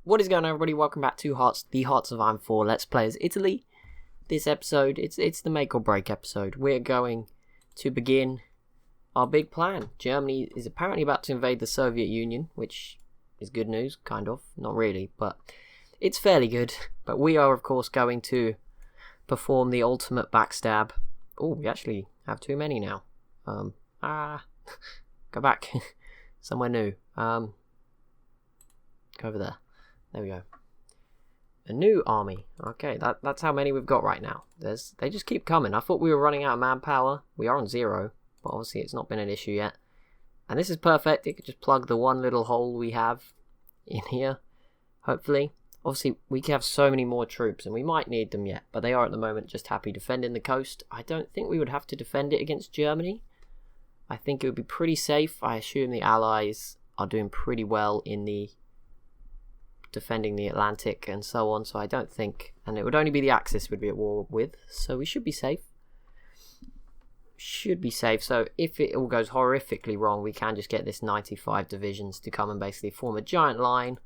What is going on, everybody? Welcome back to the Hearts of Iron 4 Let's Play as Italy. This episode, it's the make or break episode. We're going to begin our big plan. Germany is apparently about to invade the Soviet Union, which is good news, kind of. Not really, but it's fairly good. But we are, of course, going to perform the ultimate backstab. Oh, we actually have too many now. Go back. Somewhere new. Go over there. There we go. A new army. Okay, that's how many we've got right now. They just keep coming. I thought we were running out of manpower. We are on 0, but obviously it's not been an issue yet. And this is perfect. It could just plug the one little hole we have in here, hopefully. Obviously, we have so many more troops, and we might need them yet, but they are at the moment just happy defending the coast. I don't think we would have to defend it against Germany. I think it would be pretty safe. I assume the Allies are doing pretty well in the defending the Atlantic and so on, so I don't think, and it would only be the Axis we'd be at war with, so we should be safe. So if it all goes horrifically wrong, we can just get this 95 divisions to come and basically form a giant line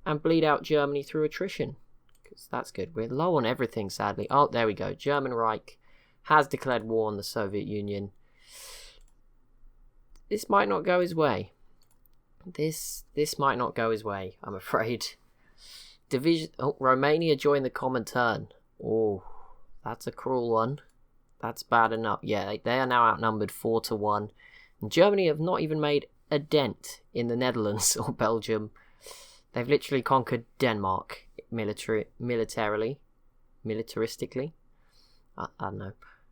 and bleed out Germany through attrition, because that's good. We're low on everything, sadly. Oh, there we go. German Reich has declared war on the Soviet Union. This might not go his way. This might not go his way, I'm afraid. Romania joined the Comintern. Oh, that's a cruel one. That's bad enough. Yeah, they are now outnumbered 4-1. And Germany have not even made a dent in the Netherlands or Belgium. They've literally conquered Denmark militaristically. I don't know.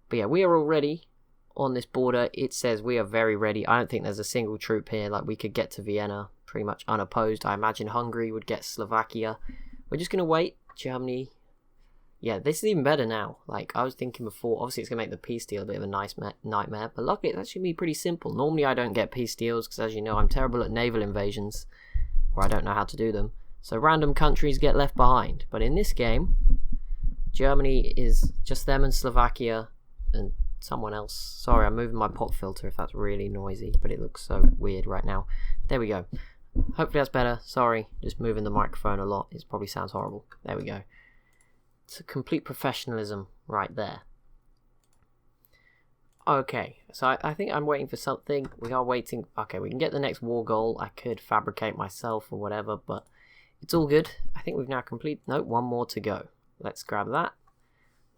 But yeah, we are already on this border. It says we are very ready. I don't think there's a single troop here. Like, we could get to Vienna pretty much unopposed. I imagine Hungary would get Slovakia. We're just going to wait. Germany. Yeah, this is even better now. Like, I was thinking before, obviously it's going to make the peace deal a bit of a nice nightmare, but luckily that should be pretty simple. Normally I don't get peace deals because, as you know, I'm terrible at naval invasions, or I don't know how to do them. So random countries get left behind. But in this game, Germany is just them and Slovakia and someone else. Sorry, I'm moving my pop filter if that's really noisy, but it looks so weird right now. There we go. Hopefully that's better. Sorry, just moving the microphone a lot. It probably sounds horrible. There we go. It's a complete professionalism right there. Okay, so I think I'm waiting for something. We are waiting. Okay, we can get the next war goal. I could fabricate myself or whatever, but it's all good. I think we've now completed. No, one more to go. Let's grab that.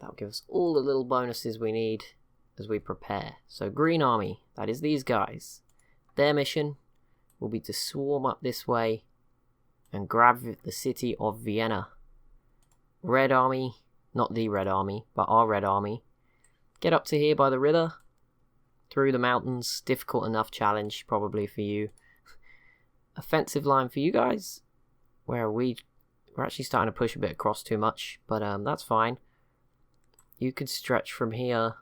That'll give us all the little bonuses we need as we prepare. So Green Army, that is these guys. Their mission will be to swarm up this way and grab the city of Vienna. Red Army, not the Red Army, but our Red Army. Get up to here by the river, through the mountains. Difficult enough challenge, probably, for you. Offensive line for you guys. Where are we? We're actually starting to push a bit across too much, but that's fine. You could stretch from here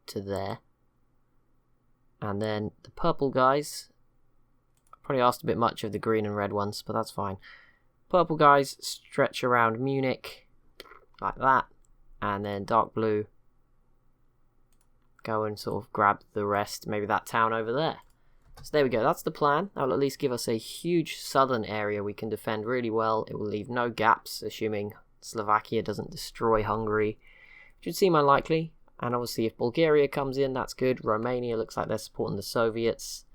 to there. And then the purple guys. I probably asked a bit much of the green and red ones, but that's fine. Purple guys stretch around Munich, like that. And then dark blue go and sort of grab the rest, maybe that town over there. So there we go, that's the plan. That will at least give us a huge southern area we can defend really well. It will leave no gaps, assuming Slovakia doesn't destroy Hungary, which would seem unlikely. And obviously if Bulgaria comes in, that's good. Romania looks like they're supporting the Soviets.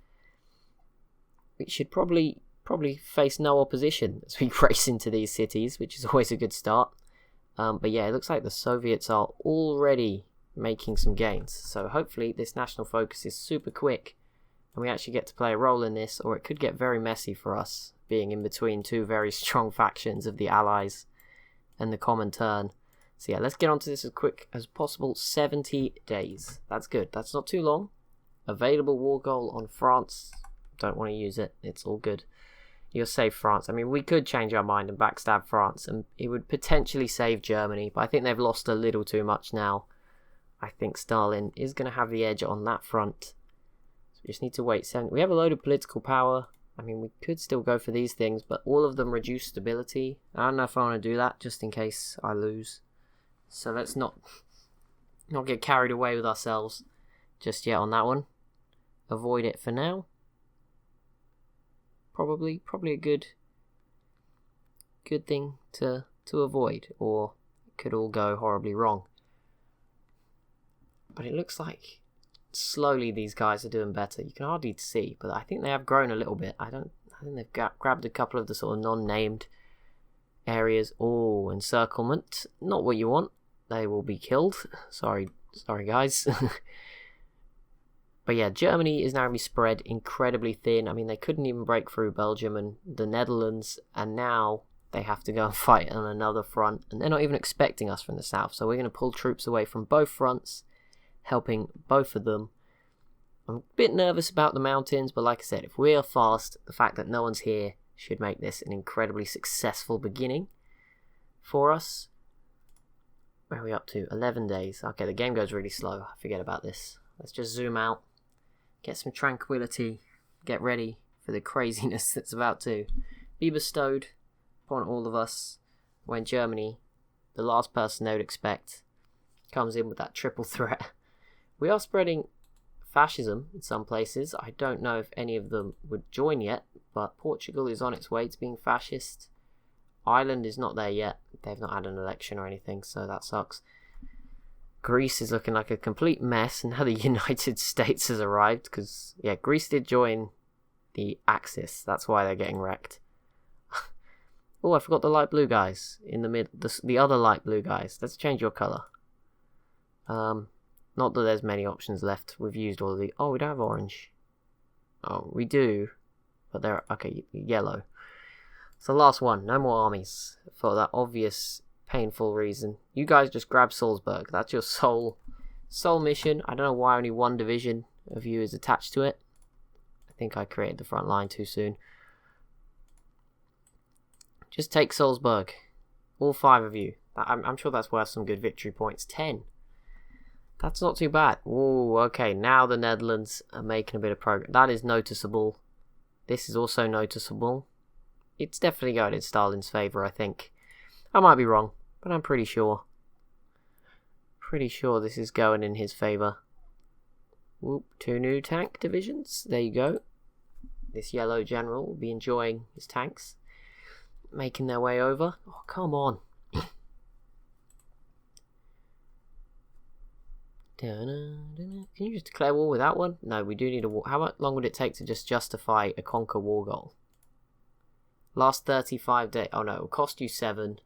We should probably face no opposition as we race into these cities, which is always a good start. But yeah, it looks like the Soviets are already making some gains. So hopefully this national focus is super quick and we actually get to play a role in this, or it could get very messy for us, being in between two very strong factions of the Allies and the Comintern. So yeah, let's get onto this as quick as possible. 70 days. That's good. That's not too long. Available war goal on France. Don't want to use it. It's all good. You'll save France. I mean, we could change our mind and backstab France, and it would potentially save Germany, but I think they've lost a little too much now. I think Stalin is going to have the edge on that front. So we just need to wait. We have a load of political power. I mean, we could still go for these things, but all of them reduce stability. I don't know if I want to do that, just in case I lose. So let's not get carried away with ourselves just yet on that one. Avoid it for now. Probably a good thing to avoid, or it could all go horribly wrong. But it looks like slowly these guys are doing better. You can hardly see, but I think they have grown a little bit. I think they've grabbed a couple of the sort of non-named areas. Oh, encirclement. Not what you want. They will be killed. Sorry guys. But yeah, Germany is now going to be spread incredibly thin. I mean, they couldn't even break through Belgium and the Netherlands, and now they have to go and fight on another front, and they're not even expecting us from the south. So we're going to pull troops away from both fronts, helping both of them. I'm a bit nervous about the mountains, but like I said, if we are fast, the fact that no one's here should make this an incredibly successful beginning for us. Where are we up to? 11 days. Okay, the game goes really slow. I forget about this. Let's just zoom out, get some tranquility, get ready for the craziness that's about to be bestowed upon all of us when Germany, the last person they would expect, comes in with that triple threat. We are spreading fascism in some places. I don't know if any of them would join yet, but Portugal is on its way to being fascist. Ireland is not there yet. They've not had an election or anything, so that sucks. Greece is looking like a complete mess, and now the United States has arrived, because, yeah, Greece did join the Axis. That's why they're getting wrecked. Oh, I forgot the light blue guys in the mid. The other light blue guys. Let's change your colour. Not that there's many options left. We've used all of the... Oh, we don't have orange. Oh, we do. But they're... Okay, yellow. It's the last one. No more armies. For that obvious, painful reason. You guys just grab Salzburg. That's your sole mission. I don't know why only one division of you is attached to it. I think I created the front line too soon. Just take Salzburg. All 5 of you. I'm sure that's worth some good victory points. 10. That's not too bad. Ooh, okay. Now the Netherlands are making a bit of progress. That is noticeable. This is also noticeable. It's definitely going in Stalin's favour, I think. I might be wrong, but I'm pretty sure. Pretty sure this is going in his favour. Whoop, 2 new tank divisions. There you go. This yellow general will be enjoying his tanks, making their way over. Oh, come on. Can you just declare war with that one? No, we do need a war. How long would it take to just justify a conquer war goal? Last 35 days. Oh no, it'll cost you 7.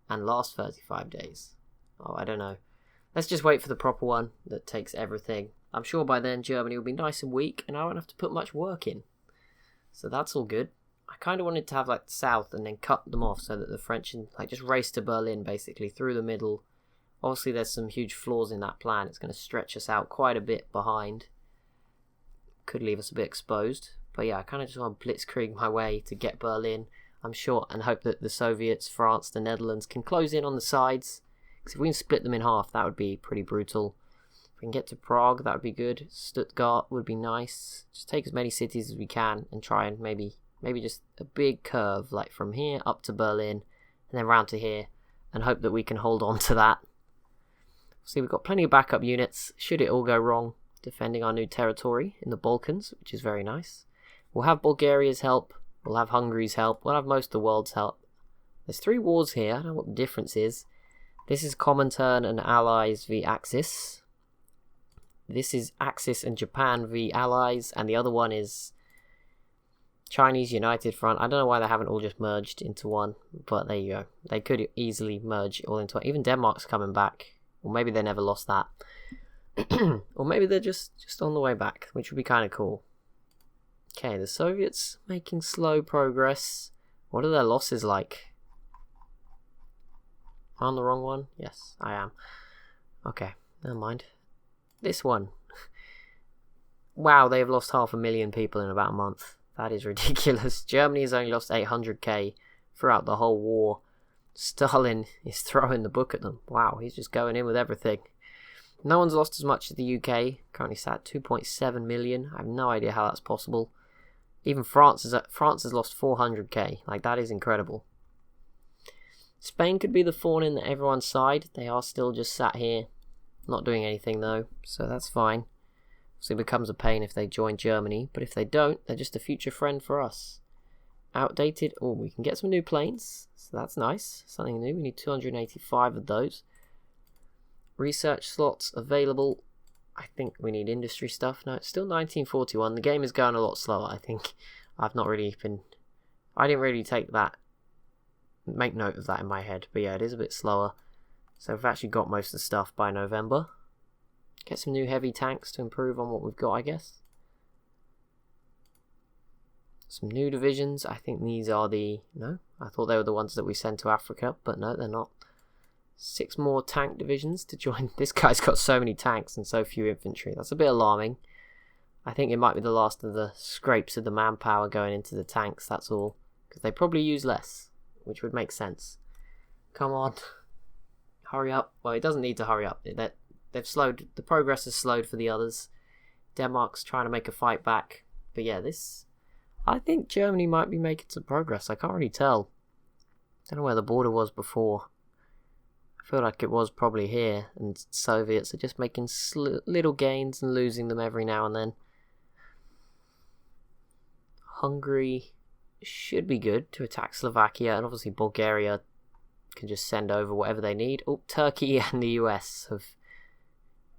And last 35 days. Oh, I don't know. Let's just wait for the proper one that takes everything. I'm sure by then Germany will be nice and weak, and I won't have to put much work in. So that's all good. I kind of wanted to have like the south and then cut them off so that the French can like just race to Berlin basically through the middle. Obviously there's some huge flaws in that plan. It's going to stretch us out quite a bit behind. Could leave us a bit exposed. But yeah, I kind of just want to blitzkrieg my way to get Berlin, I'm sure, and hope that the Soviets, France, the Netherlands can close in on the sides. Because if we can split them in half, that would be pretty brutal. If we can get to Prague, that would be good. Stuttgart would be nice. Just take as many cities as we can and try and maybe just a big curve, like from here up to Berlin and then round to here, and hope that we can hold on to that. See, we've got plenty of backup units, should it all go wrong, defending our new territory in the Balkans, which is very nice. We'll have Bulgaria's help, we'll have Hungary's help, we'll have most of the world's help. There's 3 wars here, I don't know what the difference is. This is Comintern and Allies v Axis. This is Axis and Japan v Allies, and the other one is Chinese United Front. I don't know why they haven't all just merged into one, but there you go. They could easily merge all into one. Even Denmark's coming back. Or maybe they never lost that. Or maybe they're just on the way back, which would be kind of cool. Okay, the Soviets making slow progress. What are their losses like? Am I on the wrong one? Yes, I am. Okay, never mind. This one. Wow, they have lost 500,000 people in about a month. That is ridiculous. Germany has only lost 800k throughout the whole war. Stalin is throwing the book at them. Wow, he's just going in with everything. No one's lost as much as the UK. Currently sat at 2.7 million. I have no idea how that's possible. Even France has lost 400k. Like, that is incredible. Spain could be the thorn in everyone's side. They are still just sat here, not doing anything though, so that's fine. So it becomes a pain if they join Germany, but if they don't, they're just a future friend for us. outdated. Oh, we can get some new planes, so that's nice. Something new. We need 285 of those. Research slots available. I think we need industry stuff. No, it's still 1941. The game is going a lot slower. I think I've not really been... I didn't really make note of that in my head. But yeah, it is a bit slower. So we've actually got most of the stuff by November. Get some new heavy tanks to improve on what we've got, I guess. Some new divisions. I think these are the... No, I thought they were the ones that we sent to Africa, but no, they're not. 6 more tank divisions to join. This guy's got so many tanks and so few infantry. That's a bit alarming. I think it might be the last of the scrapes of the manpower going into the tanks, that's all. Because they probably use less, which would make sense. Come on. Hurry up. Well, it doesn't need to hurry up. They've slowed. The progress has slowed for the others. Denmark's trying to make a fight back. But yeah, this... I think Germany might be making some progress. I can't really tell. I don't know where the border was before. I feel like it was probably here. And Soviets are just making little gains and losing them every now and then. Hungary should be good to attack Slovakia. And obviously Bulgaria can just send over whatever they need. Oh, Turkey and the US have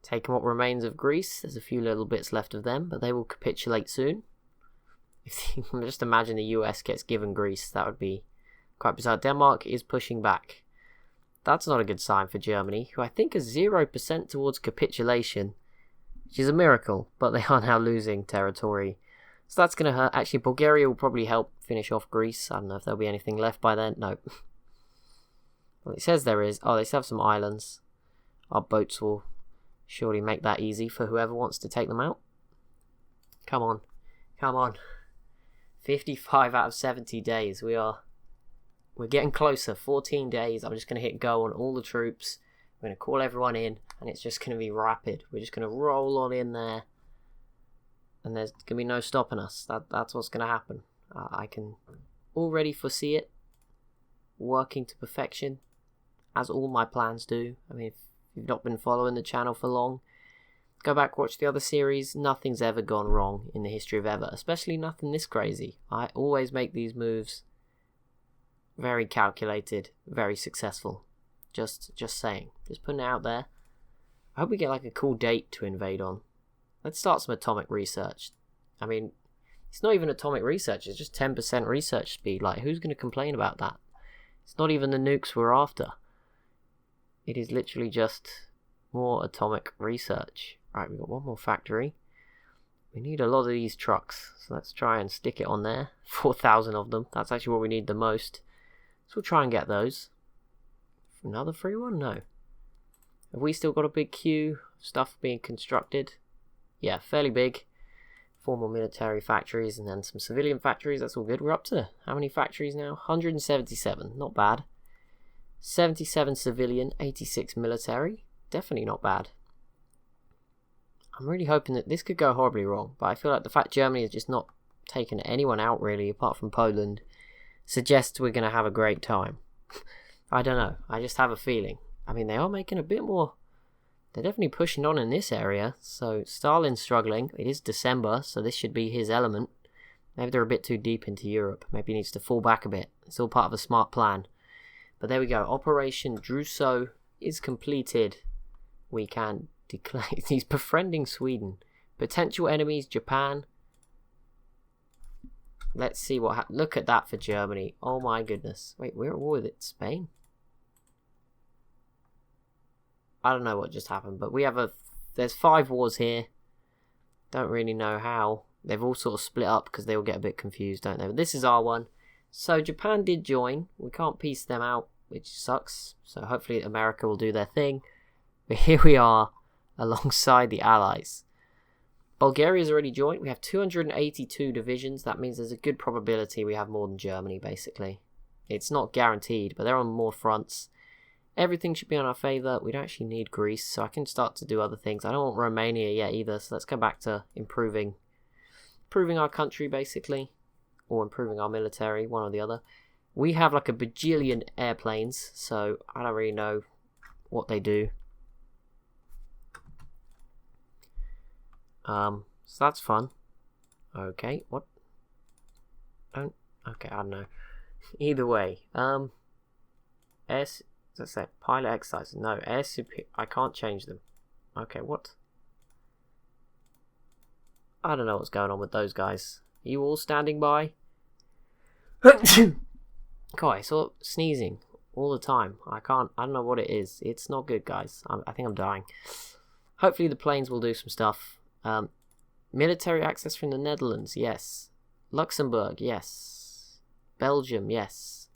taken what remains of Greece. There's a few little bits left of them, but they will capitulate soon. If you can just imagine the US gets given Greece, that would be quite bizarre. Denmark is pushing back. That's not a good sign for Germany, who I think is 0% towards capitulation, which is a miracle, but they are now losing territory. So that's going to hurt. Actually, Bulgaria will probably help finish off Greece. I don't know if there'll be anything left by then. No. Well, it says there is. Oh, they still have some islands. Our boats will surely make that easy for whoever wants to take them out. Come on. Come on. 55 out of 70 days. We're getting closer. 14 days. I'm just going to hit go on all the troops. We're going to call everyone in, and it's just going to be rapid. We're just going to roll on in there, and there's going to be no stopping us. That's what's going to happen. I can already foresee it working to perfection, as all my plans do. I mean, if you've not been following the channel for long, go back, watch the other series. Nothing's ever gone wrong in the history of ever, especially nothing this crazy. I always make these moves very calculated, very successful. Just saying. Just putting it out there. I hope we get like a cool date to invade on. Let's start some atomic research. I mean, it's not even atomic research, it's just 10% research speed. Like, who's going to complain about that? It's not even the nukes we're after. It is literally just more atomic research. Right, we've got one more factory. We need a lot of these trucks, so let's try and stick it on there. 4,000 of them. That's actually what we need the most. So we'll try and get those. Another free one? No. Have we still got a big queue of stuff being constructed? Yeah, fairly big. 4 more military factories and then some civilian factories. That's all good. We're up to how many factories now? 177. Not bad. 77 civilian, 86 military. Definitely not bad. I'm really hoping that this could go horribly wrong, but I feel like the fact Germany has just not taken anyone out really, apart from Poland, suggests we're going to have a great time. I don't know. I just have a feeling. I mean, they are making a bit more... They're definitely pushing on in this area. So Stalin's struggling. It is December, so this should be his element. Maybe they're a bit too deep into Europe. Maybe he needs to fall back a bit. It's all part of a smart plan. But there we go. Operation Druso is completed. We can declare... He's befriending Sweden. Potential enemies, Japan. Let's see what happens. Look at that for Germany. Oh my goodness. Wait, we're at war with it. Spain? I don't know what just happened, but we have there's 5 wars here. Don't really know how. They've all sort of split up because they all get a bit confused, don't they? But this is our one. So Japan did join. We can't piece them out, which sucks. So hopefully America will do their thing. But here we are alongside the Allies. Bulgaria's already joined. We have 282 divisions. That means there's a good probability we have more than Germany, basically. It's not guaranteed, but they're on more fronts. Everything should be in our favour. We don't actually need Greece, so I can start to do other things. I don't want Romania yet either, so let's go back to improving our country, basically. Or improving our military, one or the other. We have like a bajillion airplanes, so I don't really know what they do. So that's fun. Okay, what? Don't Okay, I don't know. Either way, let's say pilot exercises. No, air super. I can't change them. Okay, what? I don't know what's going on with those guys. Are you all standing by? God, I saw sneezing all the time. I don't know what it is. It's not good, guys. I think I'm dying. Hopefully the planes will do some stuff. Military access from the Netherlands, yes. Luxembourg, yes. Belgium, yes.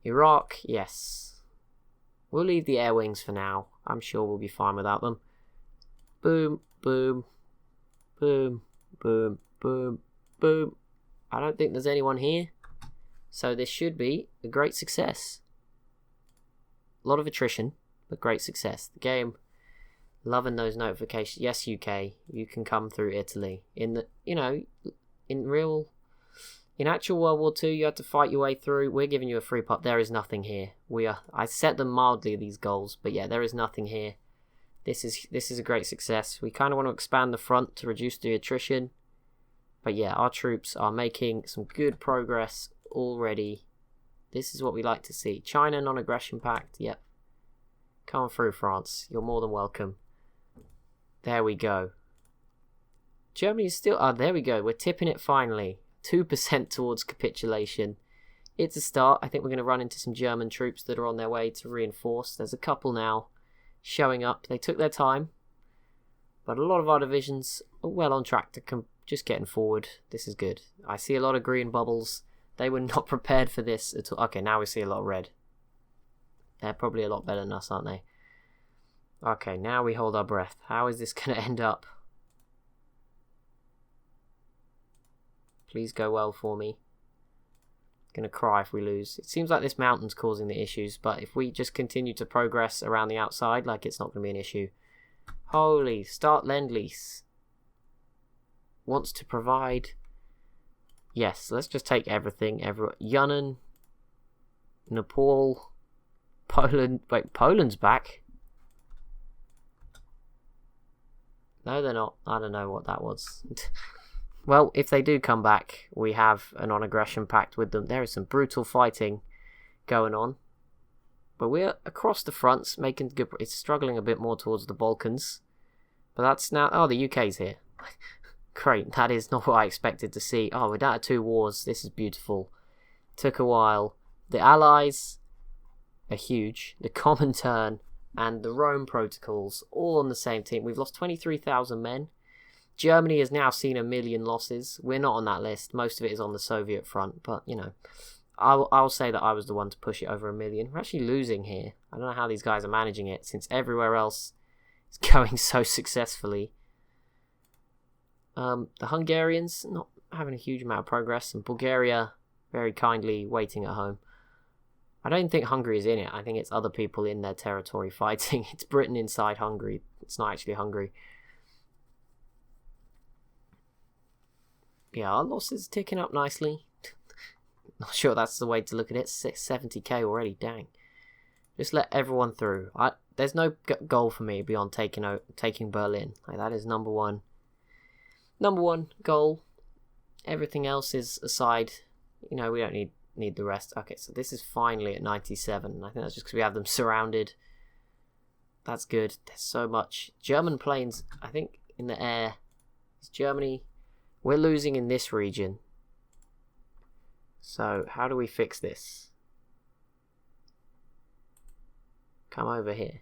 Iraq, yes. We'll leave the air wings for now. I'm sure we'll be fine without them. Boom, boom, boom, boom, boom, boom. I don't think there's anyone here. So this should be a great success. A lot of attrition, but great success. The game, loving those notifications. Yes, UK, you can come through Italy. In actual World War II, you had to fight your way through. We're giving you a free pop. There is nothing here. I set them mildly, these goals, but yeah, there is nothing here. This is a great success. We kind of want to expand the front to reduce the attrition. But yeah, our troops are making some good progress already. This is what we like to see. China non-aggression pact. Yep. Come through, France. You're more than welcome. There we go. Germany is still... Oh, there we go. We're tipping it finally. 2% towards capitulation. It's a start. I think we're going to run into some German troops that are on their way to reinforce. There's a couple now showing up. They took their time. But a lot of our divisions are well on track to just getting forward. This is good. I see a lot of green bubbles. They were not prepared for this at all. Okay, now we see a lot of red. They're probably a lot better than us, aren't they? Okay, now we hold our breath. How is this going to end up? Please go well for me. Gonna cry if we lose. It seems like this mountain's causing the issues, but if we just continue to progress around the outside, like, it's not gonna be an issue. Holy, start Lend-Lease. Wants to provide... Yes, let's just take everything. Yunnan, Nepal, Poland. Wait, Poland's back? No, they're not. I don't know what that was. Well, if they do come back, we have a non-aggression pact with them. There is some brutal fighting going on. But we're across the fronts, making good... It's struggling a bit more towards the Balkans. But that's now... Oh, the UK's here. Great, that is not what I expected to see. Oh, we're down to 2 wars. This is beautiful. Took a while. The Allies are huge. The Comintern and the Rome Protocols, all on the same team. We've lost 23,000 men. Germany has now seen 1 million losses. We're not on that list. Most of it is on the Soviet front. But, you know, I'll say that I was the one to push it over 1 million. We're actually losing here. I don't know how these guys are managing it, since everywhere else is going so successfully. The Hungarians not having a huge amount of progress, and Bulgaria very kindly waiting at home. I don't think Hungary is in it. I think it's other people in their territory fighting. It's Britain inside Hungary. It's not actually Hungary. Yeah, our losses ticking up nicely. Not sure that's the way to look at it. 70k already, dang. Just let everyone through. There's no goal for me beyond taking Berlin. Like, that is number one goal. Everything else is aside. You know, we don't need the rest. Okay, so this is finally at 97. I think that's just because we have them surrounded. That's good. There's so much. German planes, I think, in the air. It's Germany. We're losing in this region. So, how do we fix this? Come over here.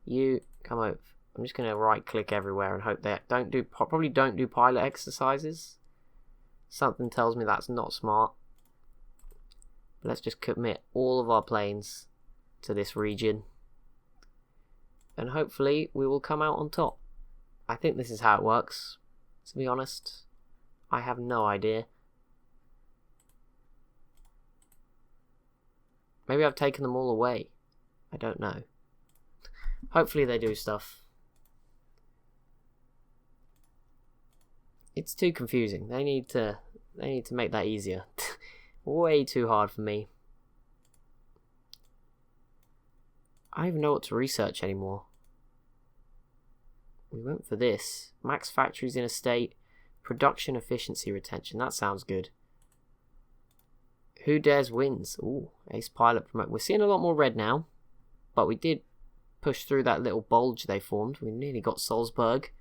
You, come over. I'm just going to right-click everywhere and hope they probably don't do pilot exercises. Something tells me that's not smart. But let's just commit all of our planes to this region. And hopefully we will come out on top. I think this is how it works. To be honest, I have no idea. Maybe I've taken them all away. I don't know. Hopefully they do stuff. It's too confusing. They need to make that easier. Way too hard for me. I don't even know what to research anymore. We went for this. Max factories in a state. Production efficiency retention. That sounds good. Who dares wins? Ooh, ace pilot promote. We're seeing a lot more red now, but we did push through that little bulge they formed. We nearly got Salzburg.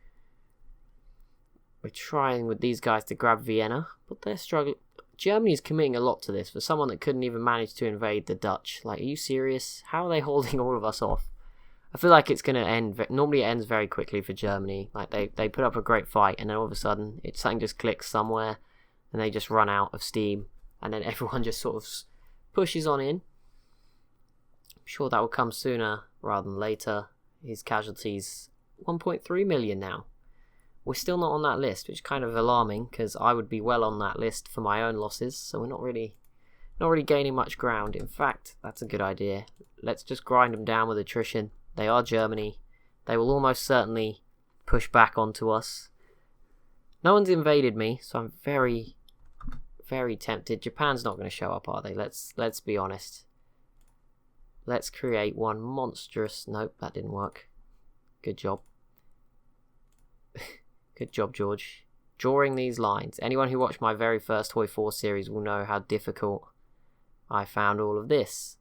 We're trying with these guys to grab Vienna, but they're struggling. Germany's committing a lot to this for someone that couldn't even manage to invade the Dutch. Like, are you serious? How are they holding all of us off? I feel like it's going to end. Normally it ends very quickly for Germany. Like, they put up a great fight, and then all of a sudden something just clicks somewhere, and they just run out of steam, and then everyone just sort of pushes on in. I'm sure that will come sooner rather than later. His casualties, 1.3 million now. We're still not on that list, which is kind of alarming, because I would be well on that list for my own losses, so we're not really gaining much ground. In fact, that's a good idea. Let's just grind them down with attrition. They are Germany. They will almost certainly push back onto us. No one's invaded me, so I'm very, very tempted. Japan's not going to show up, are they? Let's be honest. Let's create one monstrous... Nope, that didn't work. Good job. Good job, George. Drawing these lines. Anyone who watched my very first HOI4 series will know how difficult I found all of this.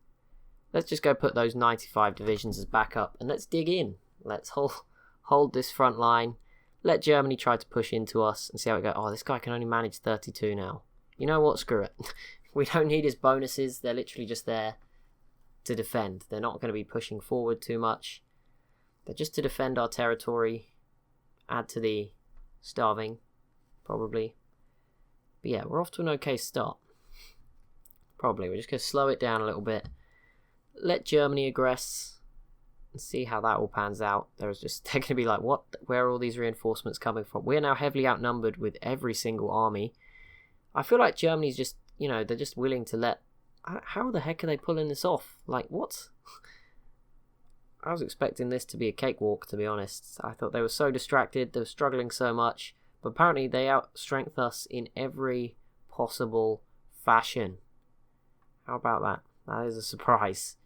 Let's just go put those 95 divisions as backup, and let's dig in. Let's hold this front line. Let Germany try to push into us and see how it goes. Oh, this guy can only manage 32 now. You know what? Screw it. We don't need his bonuses. They're literally just there to defend. They're not going to be pushing forward too much. They're just to defend our territory. Add to the starving, probably. But yeah, we're off to an okay start. Probably. We're just going to slow it down a little bit. Let Germany aggress and see how that all pans out. They're going to be like, what? Where are all these reinforcements coming from? We're now heavily outnumbered with every single army. I feel like Germany's just, they're just willing to let... How the heck are they pulling this off? Like, what? I was expecting this to be a cakewalk, to be honest. I thought they were so distracted, they were struggling so much, but apparently they outstrength us in every possible fashion. How about that? That is a surprise.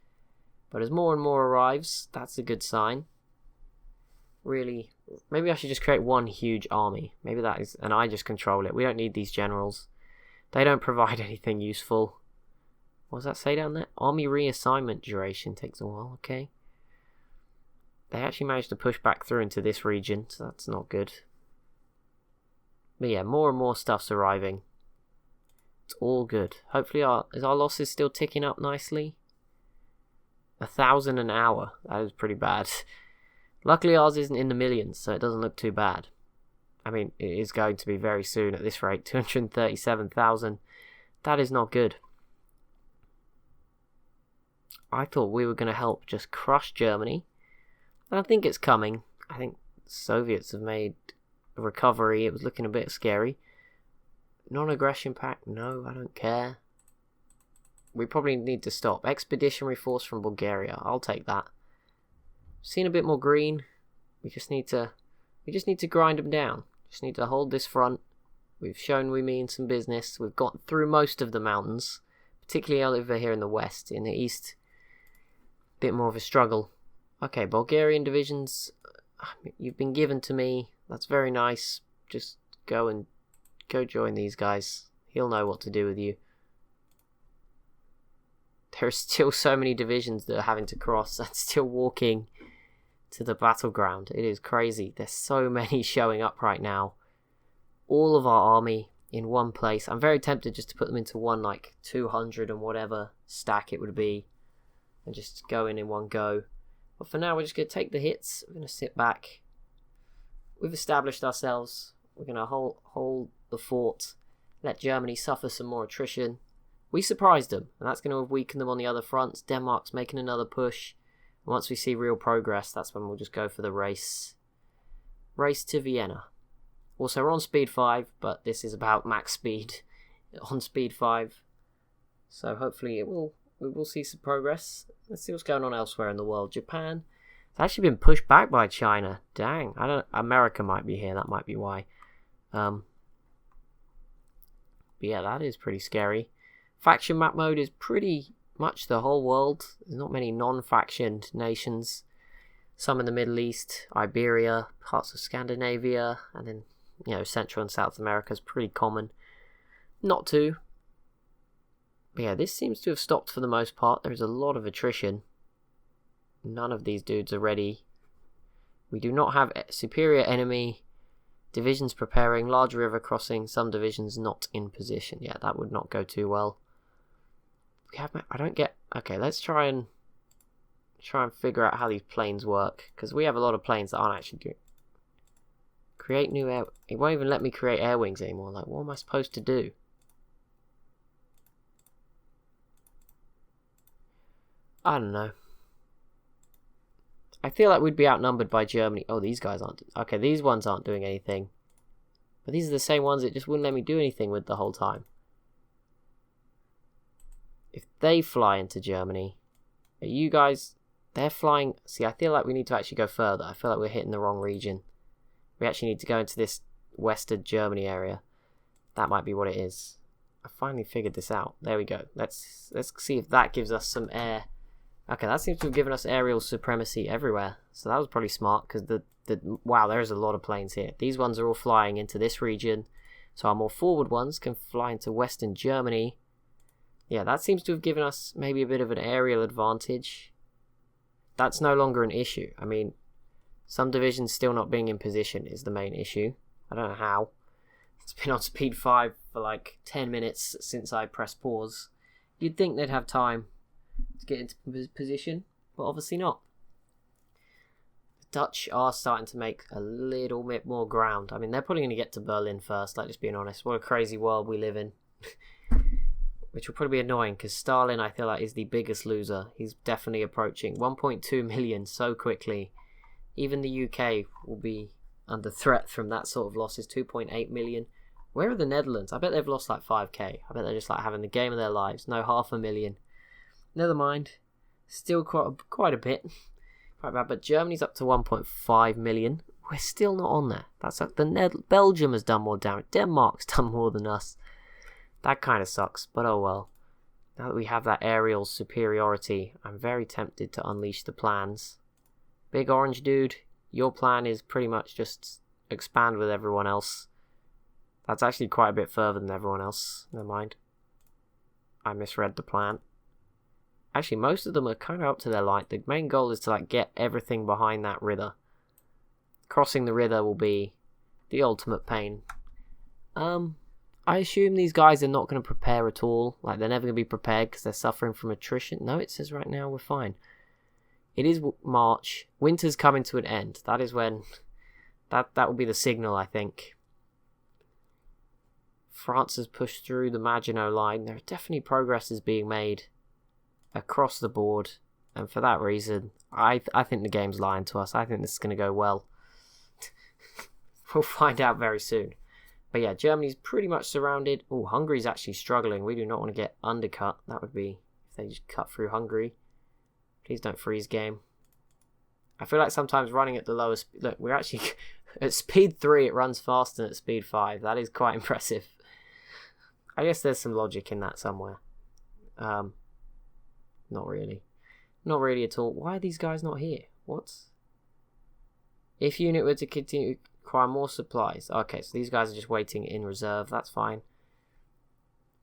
But as more and more arrives, that's a good sign. Really, maybe I should just create one huge army. Maybe that is, and I just control it. We don't need these generals. They don't provide anything useful. What does that say down there? Army reassignment duration takes a while, okay. They actually managed to push back through into this region, so that's not good. But yeah, more and more stuff's arriving. It's all good. Hopefully is our losses still ticking up nicely? 1,000 an hour. That is pretty bad. Luckily ours isn't in the millions, so it doesn't look too bad. I mean, it is going to be very soon at this rate. 237,000. That is not good. I thought we were going to help just crush Germany. And I think it's coming. I think Soviets have made a recovery. It was looking a bit scary. Non-aggression pact? No, I don't care. We probably need to stop. Expeditionary force from Bulgaria. I'll take that. Seen a bit more green. We just need to grind them down. Just need to hold this front. We've shown we mean some business. We've got through most of the mountains, particularly over here in the west. In the east, a bit more of a struggle. Okay, Bulgarian divisions, you've been given to me. That's very nice. Just go join these guys. He'll know what to do with you. There are still so many divisions that are having to cross and still walking to the battleground. It is crazy. There's so many showing up right now. All of our army in one place. I'm very tempted just to put them into one, like 200 and whatever stack it would be, and just go in one go. But for now, we're just going to take the hits. We're going to sit back. We've established ourselves. We're going to hold the fort. Let Germany suffer some more attrition. We surprised them, and that's going to weaken them on the other fronts. Denmark's making another push. And once we see real progress, that's when we'll just go for the race. Race to Vienna. Also, we're on speed 5, but this is about max speed on speed 5. So hopefully we will see some progress. Let's see what's going on elsewhere in the world. Japan. It's actually been pushed back by China. Dang. America might be here. That might be why. But yeah, that is pretty scary. Faction map mode is pretty much the whole world. There's not many non-factioned nations. Some in the Middle East, Iberia, parts of Scandinavia, and then, Central and South America is pretty common. Not too But yeah, this seems to have stopped for the most part. There's a lot of attrition. None of these dudes are ready. We do not have superior enemy. Divisions preparing. Large river crossing. Some divisions not in position. Yeah, that would not go too well. We have. I don't get. Okay, let's try and figure out how these planes work, because we have a lot of planes that aren't actually doing. Create new air. It won't even let me create air wings anymore. Like, what am I supposed to do? I don't know. I feel like we'd be outnumbered by Germany. Oh, these guys aren't. Okay, these ones aren't doing anything. But these are the same ones that just wouldn't let me do anything with the whole time. If they fly into Germany, are you guys... They're flying... See, I feel like we need to actually go further. I feel like we're hitting the wrong region. We actually need to go into this western Germany area. That might be what it is. I finally figured this out. There we go. Let's see if that gives us some air. Okay, that seems to have given us aerial supremacy everywhere. So that was probably smart, because wow, there's a lot of planes here. These ones are all flying into this region. So our more forward ones can fly into western Germany. Yeah, that seems to have given us maybe a bit of an aerial advantage. That's no longer an issue. I mean, some divisions still not being in position is the main issue. I don't know how. It's been on speed 5 for like 10 minutes since I pressed pause. You'd think they'd have time to get into position, but obviously not. The Dutch are starting to make a little bit more ground. I mean, they're probably going to get to Berlin first, like, just being honest. What a crazy world we live in. Which will probably be annoying, because Stalin, I feel like, is the biggest loser. He's definitely approaching 1.2 million so quickly. Even the UK will be under threat from that sort of losses. 2.8 million. Where are the Netherlands? I bet they've lost like 5k. I bet they're just like having the game of their lives. No, 500,000. Never mind. Still quite a bit. Quite bad. But Germany's up to 1.5 million. We're still not on there. That's like Belgium has done more damage. Denmark's done more than us. That kind of sucks, but oh well. Now that we have that aerial superiority, I'm very tempted to unleash the plans. Big orange dude, your plan is pretty much just expand with everyone else. That's actually quite a bit further than everyone else. Never mind. I misread the plan. Actually, most of them are kind of up to their line. The main goal is to like get everything behind that river. Crossing the river will be the ultimate pain. I assume these guys are not going to prepare at all. Like, they're never going to be prepared because they're suffering from attrition. No, it says right now we're fine. It is March. Winter's coming to an end. That is when... That will be the signal, I think. France has pushed through the Maginot Line. There are definitely progresses being made across the board. And for that reason, I think the game's lying to us. I think this is going to go well. We'll find out very soon. But yeah, Germany's pretty much surrounded. Oh, Hungary's actually struggling. We do not want to get undercut. That would be if they just cut through Hungary. Please don't freeze game. I feel like sometimes running at the lowest... Look, we're actually... At speed 3, it runs faster than at speed 5. That is quite impressive. I guess there's some logic in that somewhere. Not really. Not really at all. Why are these guys not here? What? If unit were to continue... Require more supplies. Okay, so these guys are just waiting in reserve. That's fine.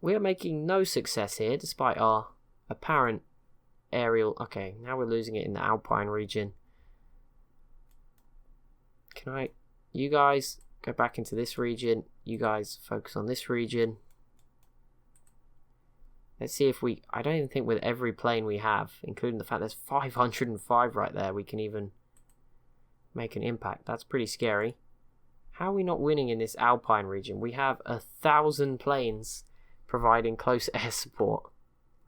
We are making no success here, despite our apparent aerial... Okay, now we're losing it in the Alpine region. Can I... You guys go back into this region. You guys focus on this region. Let's see if we... I don't even think with every plane we have, including the fact there's 505 right there, we can even make an impact. That's pretty scary. How are we not winning in this Alpine region? We have 1,000 planes providing close air support.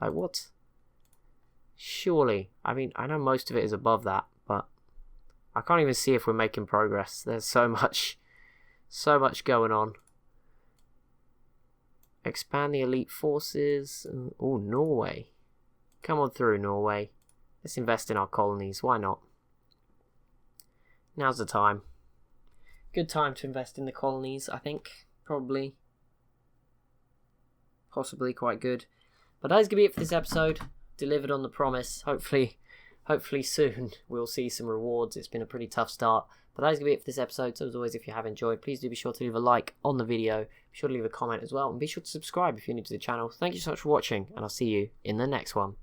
Like, what? Surely. I mean, I know most of it is above that, but I can't even see if we're making progress. There's so much going on. Expand the elite forces. Oh, Norway. Come on through, Norway. Let's invest in our colonies. Why not? Now's the time. Good time to invest in the colonies, I think. Probably. Possibly quite good. But that is going to be it for this episode. Delivered on the promise. Hopefully hopefully soon we'll see some rewards. It's been a pretty tough start. But that is going to be it for this episode. So as always, if you have enjoyed, please do be sure to leave a like on the video. Be sure to leave a comment as well. And be sure to subscribe if you're new to the channel. Thank you so much for watching. And I'll see you in the next one.